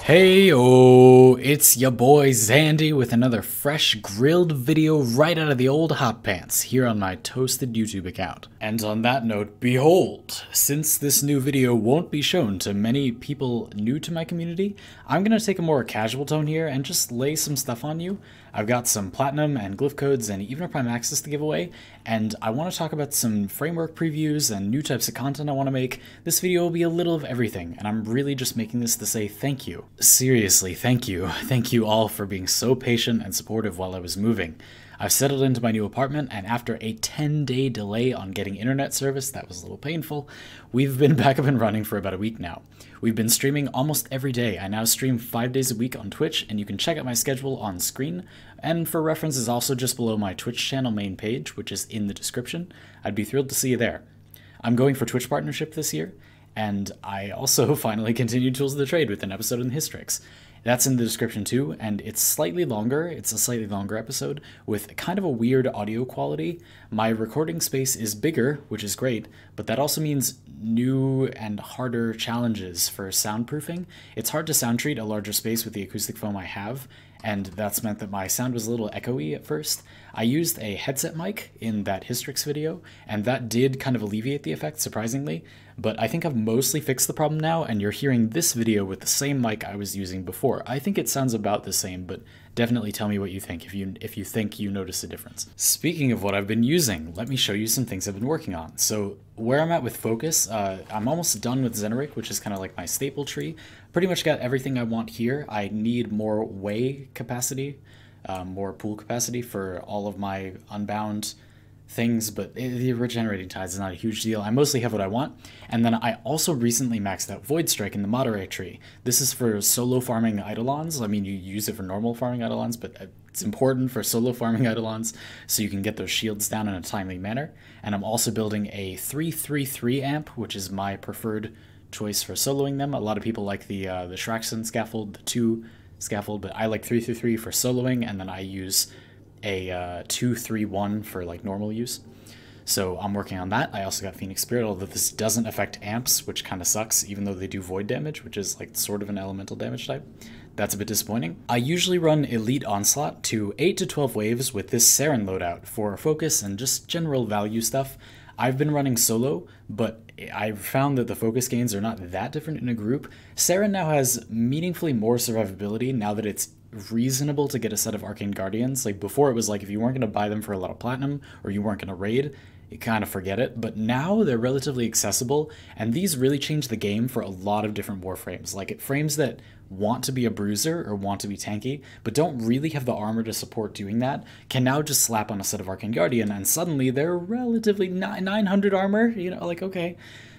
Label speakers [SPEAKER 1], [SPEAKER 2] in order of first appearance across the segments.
[SPEAKER 1] Hey-o, it's ya boy Xandy with another fresh grilled video right out of the old hot pants here on my toasted YouTube account. And on that note, behold, since this new video won't be shown to many people new to my community, I'm gonna take a more casual tone here and just lay some stuff on you. I've got some platinum and glyph codes and even a prime access to give away, and I want to talk about some framework previews and new types of content I want to make. This video will be a little of everything, and I'm really just making this to say thank you. Seriously, thank you. Thank you all for being so patient and supportive while I was moving. I've settled into my new apartment, and after a 10-day delay on getting internet service that was a little painful, we've been back up and running for about a week now. We've been streaming almost every day. I now stream 5 days a week on Twitch, and you can check out my schedule on screen, and for reference is also just below my Twitch channel main page, which is in the description. I'd be thrilled to see you there. I'm going for Twitch partnership this year, and I also finally continued Tools of the Trade with an episode in Hystrix. That's in the description too, and it's slightly longer. It's a slightly longer episode with kind of a weird audio quality. My recording space is bigger, which is great, but that also means new and harder challenges for soundproofing. It's hard to sound treat a larger space with the acoustic foam I have, and that's meant that my sound was a little echoey at first. I used a headset mic in that Hystrix video, and that did kind of alleviate the effect, surprisingly, but I think I've mostly fixed the problem now, and you're hearing this video with the same mic I was using before. I think it sounds about the same, but definitely tell me what you think if you think you notice a difference. Speaking of what I've been using, let me show you some things I've been working on. So where I'm at with focus, I'm almost done with Xandypants, which is kind of like my staple tree. Pretty much got everything I want here. I need more way capacity, more pool capacity for all of my unbound things, but the regenerating tides is not a huge deal. I mostly have what I want, and then I also recently maxed out Void Strike in the Moderate tree. This is for solo farming Eidolons. I mean, you use it for normal farming Eidolons, but it's important for solo farming Eidolons so you can get those shields down in a timely manner. And I'm also building a 3-3-3 amp, which is my preferred choice for soloing them. A lot of people like the Shraxon scaffold, the 2 scaffold, but I like 3-3-3 for soloing, and then I use a 2-3-1 for like normal use. So I'm working on that. I also got Phoenix Spirit, although this doesn't affect amps, which kind of sucks, even though they do void damage, which is like sort of an elemental damage type. That's a bit disappointing. I usually run Elite Onslaught to 8 to 12 waves with this Saren loadout for focus and just general value stuff. I've been running solo, but I've found that the focus gains are not that different in a group. Saren now has meaningfully more survivability now that it's reasonable to get a set of Arcane Guardians. Like before it was like if you weren't going to buy them for a lot of platinum or you weren't going to raid, you kind of forget it, but now they're relatively accessible, and these really change the game for a lot of different Warframes. Like frames that want to be a bruiser or want to be tanky, but don't really have the armor to support doing that, can now just slap on a set of Arcane Guardian, and suddenly they're relatively 900 armor, you know, like okay.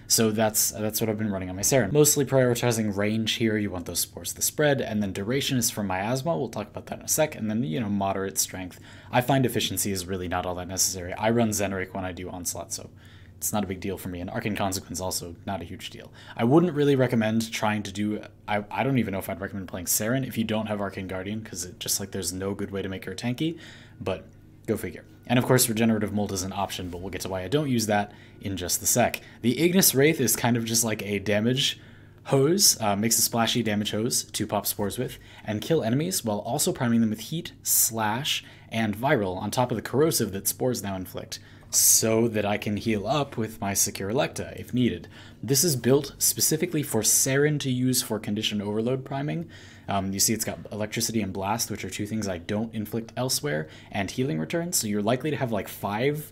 [SPEAKER 1] So that's what I've been running on my Saren. Mostly prioritizing range here. You want those spores to spread, and then duration is for miasma. We'll talk about that in a sec. And then, you know, moderate strength. I find efficiency is really not all that necessary. I run Xandypants when I do Onslaught, so it's not a big deal for me. And Arcane Consequence also not a huge deal. I wouldn't really recommend trying to do. I don't even know if I'd recommend playing Saren if you don't have Arcane Guardian, because it just like there's no good way to make her tanky. But go figure. And of course, Regenerative Mold is an option, but we'll get to why I don't use that in just a sec. The Ignis Wraith is kind of just like a damage hose, makes a splashy damage hose to pop spores with, and kill enemies while also priming them with heat, slash, and viral on top of the corrosive that spores now inflict, so that I can heal up with my Secure Electa if needed. This is built specifically for Saren to use for Condition Overload priming. You see it's got Electricity and Blast, which are 2 things I don't inflict elsewhere, and Healing Return, so you're likely to have like 5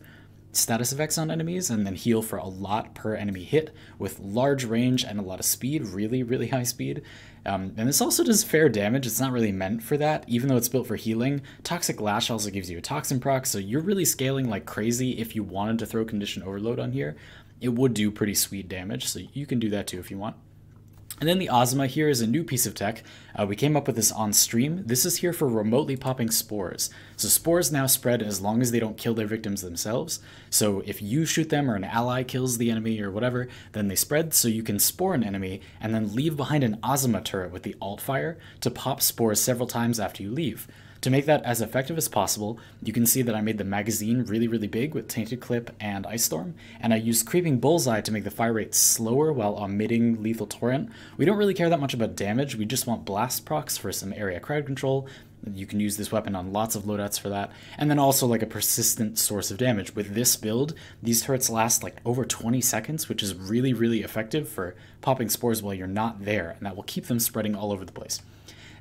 [SPEAKER 1] status effects on enemies and then heal for a lot per enemy hit with large range and a lot of speed, really, really high speed. And this also does fair damage. It's not really meant for that, even though it's built for healing. Toxic Lash also gives you a Toxin proc, so you're really scaling like crazy. If you wanted to throw Condition Overload on here, it would do pretty sweet damage, so you can do that too if you want. And then the Ozma here is a new piece of tech. We came up with this on stream. This is here for remotely popping spores. So spores now spread as long as they don't kill their victims themselves. So if you shoot them or an ally kills the enemy or whatever, then they spread, so you can spore an enemy and then leave behind an Ozma turret with the alt fire to pop spores several times after you leave. To make that as effective as possible, you can see that I made the magazine really big with Tainted Clip and Ice Storm, and I used Creeping Bullseye to make the fire rate slower while omitting Lethal Torrent. We don't really care that much about damage, we just want blast procs for some area crowd control. You can use this weapon on lots of loadouts for that, and then also like a persistent source of damage. With this build, these turrets last like over 20 seconds, which is really effective for popping spores while you're not there, and that will keep them spreading all over the place.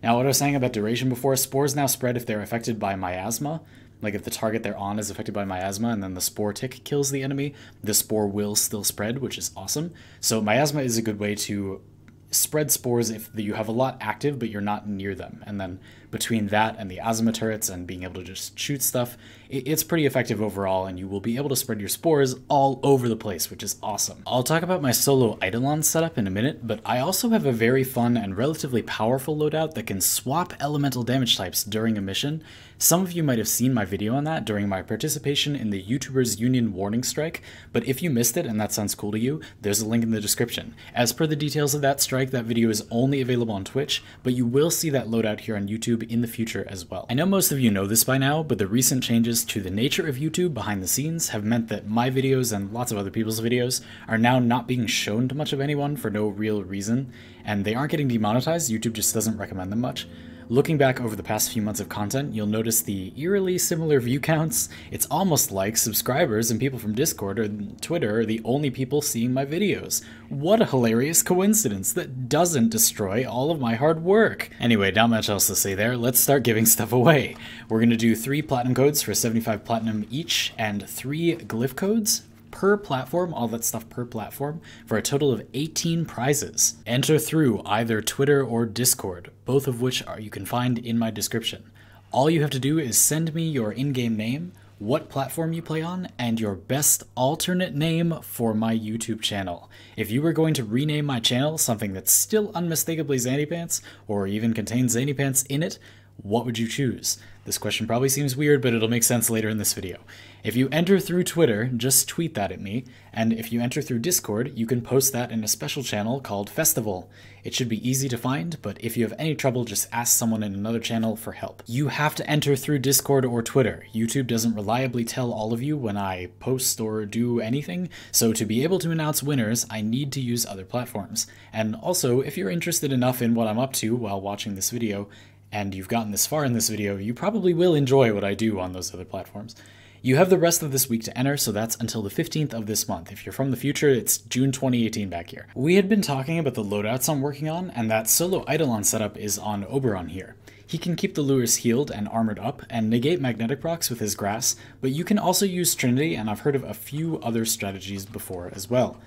[SPEAKER 1] Now, what I was saying about duration before, spores now spread if they're affected by miasma. Like if the target they're on is affected by miasma and then the spore tick kills the enemy, the spore will still spread, which is awesome. So miasma is a good way to spread spores if you have a lot active but you're not near them, and then between that and the asthma turrets and being able to just shoot stuff, it's pretty effective overall, and you will be able to spread your spores all over the place, which is awesome. I'll talk about my solo Eidolon setup in a minute, but I also have a very fun and relatively powerful loadout that can swap elemental damage types during a mission. Some of you might have seen my video on that during my participation in the YouTubers Union Warning Strike, but if you missed it and that sounds cool to you, there's a link in the description. As per the details of that strike, that video is only available on Twitch, but you will see that loadout here on YouTube in the future as well. I know most of you know this by now, but the recent changes to the nature of YouTube behind the scenes have meant that my videos and lots of other people's videos are now not being shown to much of anyone for no real reason, and they aren't getting demonetized. YouTube just doesn't recommend them much. Looking back over the past few months of content, you'll notice the eerily similar view counts. It's almost like subscribers and people from Discord or Twitter are the only people seeing my videos. What a hilarious coincidence that doesn't destroy all of my hard work. Anyway, not much else to say there. Let's start giving stuff away. We're going to do 3 platinum codes for 75 platinum each and 3 glyph codes per platform, all that stuff per platform, for a total of 18 prizes. Enter through either Twitter or Discord, both of which you can find in my description. All you have to do is send me your in-game name, what platform you play on, and your best alternate name for my YouTube channel. If you were going to rename my channel something that's still unmistakably XandyPants, or even contains XandyPants in it, what would you choose? This question probably seems weird, but it'll make sense later in this video. If you enter through Twitter, just tweet that at me, and if you enter through Discord, you can post that in a special channel called Festival. It should be easy to find, but if you have any trouble, just ask someone in another channel for help. You have to enter through Discord or Twitter. YouTube doesn't reliably tell all of you when I post or do anything, so to be able to announce winners, I need to use other platforms. And also, if you're interested enough in what I'm up to while watching this video, and you've gotten this far in this video, you probably will enjoy what I do on those other platforms. You have the rest of this week to enter, so that's until the 15th of this month. If you're from the future, it's June 2018 back here. We had been talking about the loadouts I'm working on, and that solo Eidolon setup is on Oberon here. He can keep the lures healed and armored up, and negate magnetic procs with his grass, but you can also use Trinity, and I've heard of a few other strategies before as well.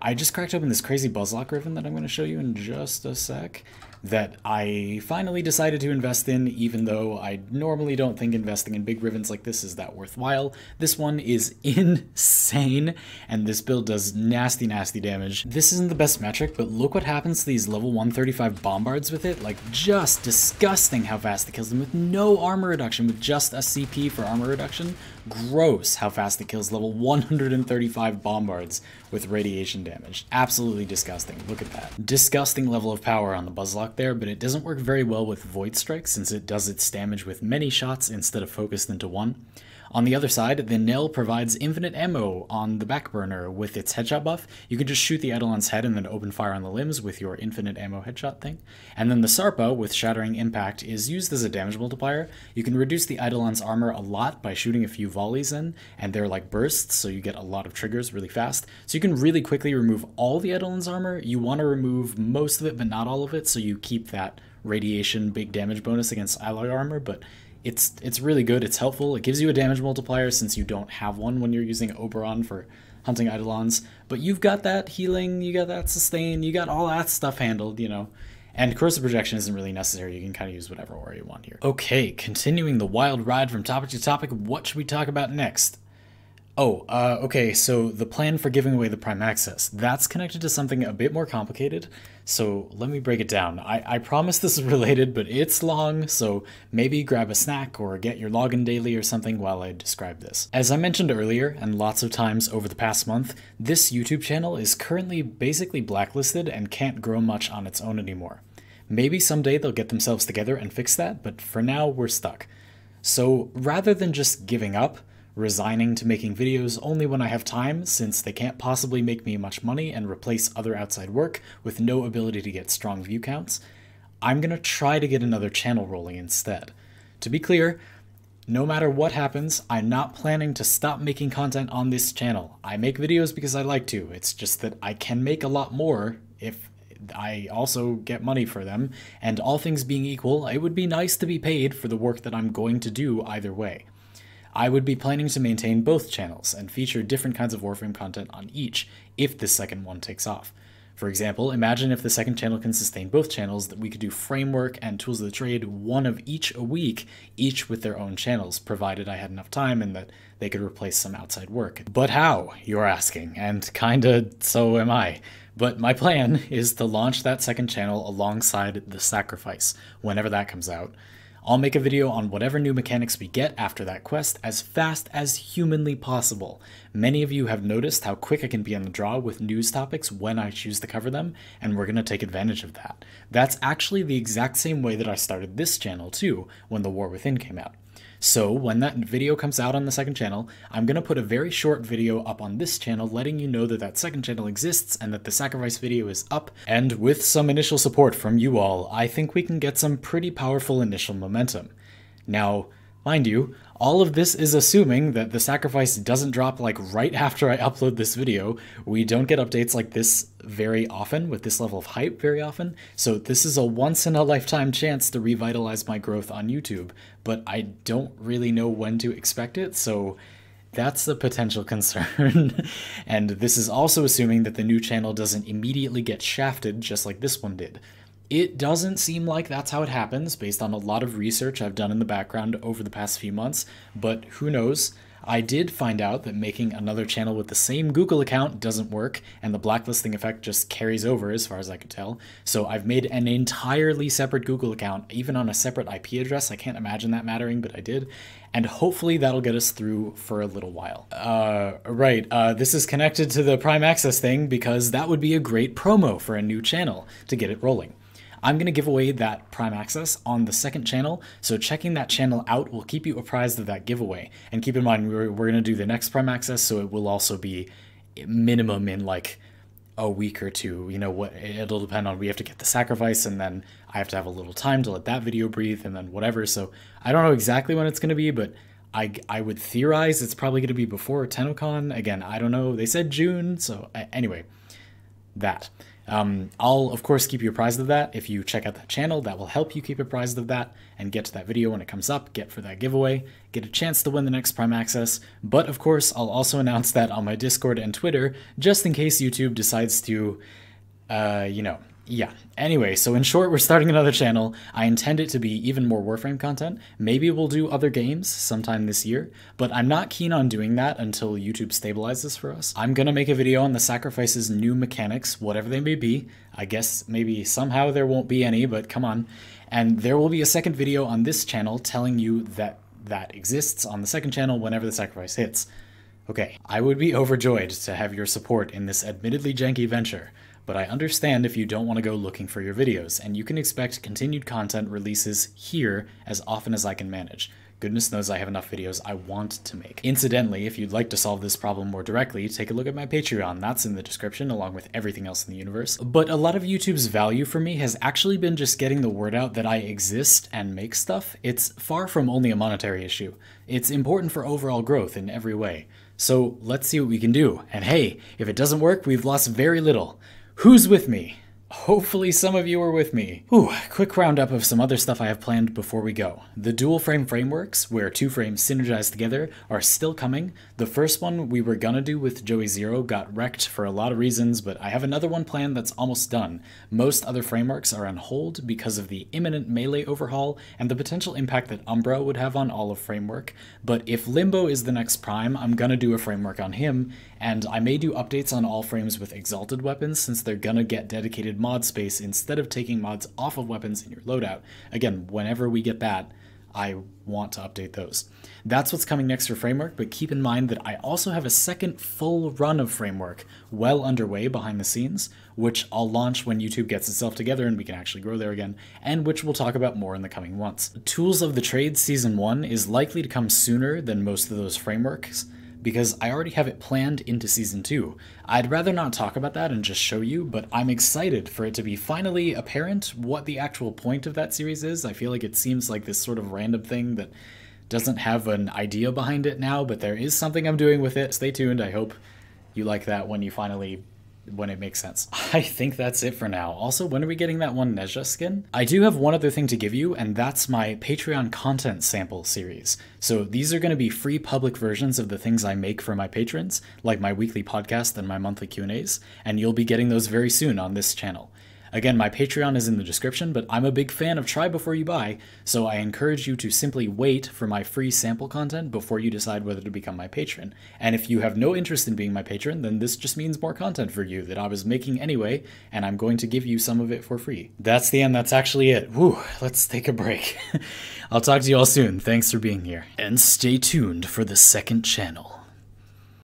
[SPEAKER 1] I just cracked open this crazy Buzzlock Riven that I'm going to show you in just a sec, that I finally decided to invest in, even though I normally don't think investing in big Rivens like this is that worthwhile. This one is insane, and this build does nasty damage. This isn't the best metric, but look what happens to these level 135 bombards with it. Like, just disgusting how fast it kills them with no armor reduction, with just a CP for armor reduction. Gross how fast it kills level 135 bombards with radiation damage. Absolutely disgusting. Look at that. Disgusting level of power on the Buzzlock there, but it doesn't work very well with Void Strike since it does its damage with many shots instead of focused into one. On the other side, the Nell provides infinite ammo on the back burner with its headshot buff. You can just shoot the Eidolon's head and then open fire on the limbs with your infinite ammo headshot thing. And then the Sarpa with Shattering Impact is used as a damage multiplier. You can reduce the Eidolon's armor a lot by shooting a few volleys in, and they're like bursts, so you get a lot of triggers really fast. So you can really quickly remove all the Eidolon's armor. You want to remove most of it, but not all of it, so you keep that radiation big damage bonus against alloy armor, but it's really good, it's helpful, it gives you a damage multiplier since you don't have one when you're using Oberon for hunting Eidolons, but you've got that healing, you got that sustain, you got all that stuff handled, you know. And corrosive projection isn't really necessary, you can kind of use whatever aura you want here. Okay, continuing the wild ride from topic to topic, what should we talk about next? Okay, so the plan for giving away the Prime Access, that's connected to something a bit more complicated, so let me break it down. I promise this is related, but it's long, so maybe grab a snack or get your login daily or something while I describe this. As I mentioned earlier, and lots of times over the past month, this YouTube channel is currently basically blacklisted and can't grow much on its own anymore. Maybe someday they'll get themselves together and fix that, but for now we're stuck. So rather than just giving up, resigning to making videos only when I have time, since they can't possibly make me much money and replace other outside work with no ability to get strong view counts, I'm gonna try to get another channel rolling instead. To be clear, no matter what happens, I'm not planning to stop making content on this channel. I make videos because I like to. It's just that I can make a lot more if I also get money for them, and all things being equal, it would be nice to be paid for the work that I'm going to do either way. I would be planning to maintain both channels and feature different kinds of Warframe content on each if the second one takes off. For example, imagine if the second channel can sustain both channels, that we could do framework and tools of the trade, one of each a week, each with their own channels, provided I had enough time and that they could replace some outside work. But how, you're asking, and kinda so am I. But my plan is to launch that second channel alongside The Sacrifice, whenever that comes out. I'll make a video on whatever new mechanics we get after that quest as fast as humanly possible. Many of you have noticed how quick I can be on the draw with news topics when I choose to cover them, and we're going to take advantage of that. That's actually the exact same way that I started this channel too, when The War Within came out. So when that video comes out on the second channel, I'm going to put a very short video up on this channel letting you know that that second channel exists and that the Sacrifice video is up, and with some initial support from you all, I think we can get some pretty powerful initial momentum. Now, mind you, all of this is assuming that the Sacrifice doesn't drop like right after I upload this video. We don't get updates like this very often, with this level of hype very often, so this is a once-in-a-lifetime chance to revitalize my growth on YouTube, but I don't really know when to expect it, so that's the potential concern. And this is also assuming that the new channel doesn't immediately get shafted just like this one did. It doesn't seem like that's how it happens, based on a lot of research I've done in the background over the past few months, but who knows? I did find out that making another channel with the same Google account doesn't work, and the blacklisting effect just carries over as far as I could tell, so I've made an entirely separate Google account, even on a separate IP address. I can't imagine that mattering, but I did, and hopefully that'll get us through for a little while. This is connected to the Prime Access thing, because that would be a great promo for a new channel to get it rolling. I'm going to give away that Prime Access on the second channel, so checking that channel out will keep you apprised of that giveaway. And keep in mind, we're going to do the next Prime Access, so it will also be minimum in like a week or two. You know, what it'll depend on, we have to get the Sacrifice, and then I have to have a little time to let that video breathe, and then whatever. So I don't know exactly when it's going to be, but I would theorize it's probably going to be before TennoCon. Again, I don't know. They said June, so anyway, that. I'll, of course, keep you apprised of that. If you check out that channel, that will help you keep apprised of that and get to that video when it comes up, get for that giveaway, get a chance to win the next Prime Access. But, of course, I'll also announce that on my Discord and Twitter, just in case YouTube decides to, yeah. Anyway, so in short, we're starting another channel. I intend it to be even more Warframe content. Maybe we'll do other games sometime this year, but I'm not keen on doing that until YouTube stabilizes for us. I'm gonna make a video on the Sacrifice's new mechanics, whatever they may be. I guess maybe somehow there won't be any, but come on. And there will be a second video on this channel telling you that that exists on the second channel whenever the Sacrifice hits. Okay, I would be overjoyed to have your support in this admittedly janky venture, but I understand if you don't want to go looking for your videos, and you can expect continued content releases here as often as I can manage. Goodness knows I have enough videos I want to make. Incidentally, if you'd like to solve this problem more directly, take a look at my Patreon. That's in the description, along with everything else in the universe. But a lot of YouTube's value for me has actually been just getting the word out that I exist and make stuff. It's far from only a monetary issue. It's important for overall growth in every way. So let's see what we can do. And hey, if it doesn't work, we've lost very little. Who's with me? Hopefully some of you are with me. Quick roundup of some other stuff I have planned before we go. The dual frame frameworks, where two frames synergize together, are still coming. The first one we were gonna do with Joey Zero got wrecked for a lot of reasons, but I have another one planned that's almost done. Most other frameworks are on hold because of the imminent melee overhaul and the potential impact that Umbra would have on all of Framework. But if Limbo is the next Prime, I'm gonna do a framework on him, and I may do updates on all frames with exalted weapons since they're gonna get dedicated mod space instead of taking mods off of weapons in your loadout. Again, whenever we get that, I want to update those. That's what's coming next for Framework, but keep in mind that I also have a second full run of Framework well underway behind the scenes, which I'll launch when YouTube gets itself together and we can actually grow there again, and which we'll talk about more in the coming months. Tools of the Trade Season 1 is likely to come sooner than most of those frameworks, because I already have it planned into Season 2. I'd rather not talk about that and just show you, but I'm excited for it to be finally apparent what the actual point of that series is. I feel like it seems like this sort of random thing that doesn't have an idea behind it now, but there is something I'm doing with it. Stay tuned. I hope you like that when it makes sense. I think that's it for now. Also, when are we getting that one Nezha skin? I do have one other thing to give you, and that's my Patreon content sample series. So these are going to be free public versions of the things I make for my patrons, like my weekly podcast and my monthly Q&As, and you'll be getting those very soon on this channel. Again, my Patreon is in the description, but I'm a big fan of try before you buy, so I encourage you to simply wait for my free sample content before you decide whether to become my patron. And if you have no interest in being my patron, then this just means more content for you that I was making anyway, and I'm going to give you some of it for free. That's the end. That's actually it. Whew, let's take a break. I'll talk to you all soon. Thanks for being here. And stay tuned for the second channel.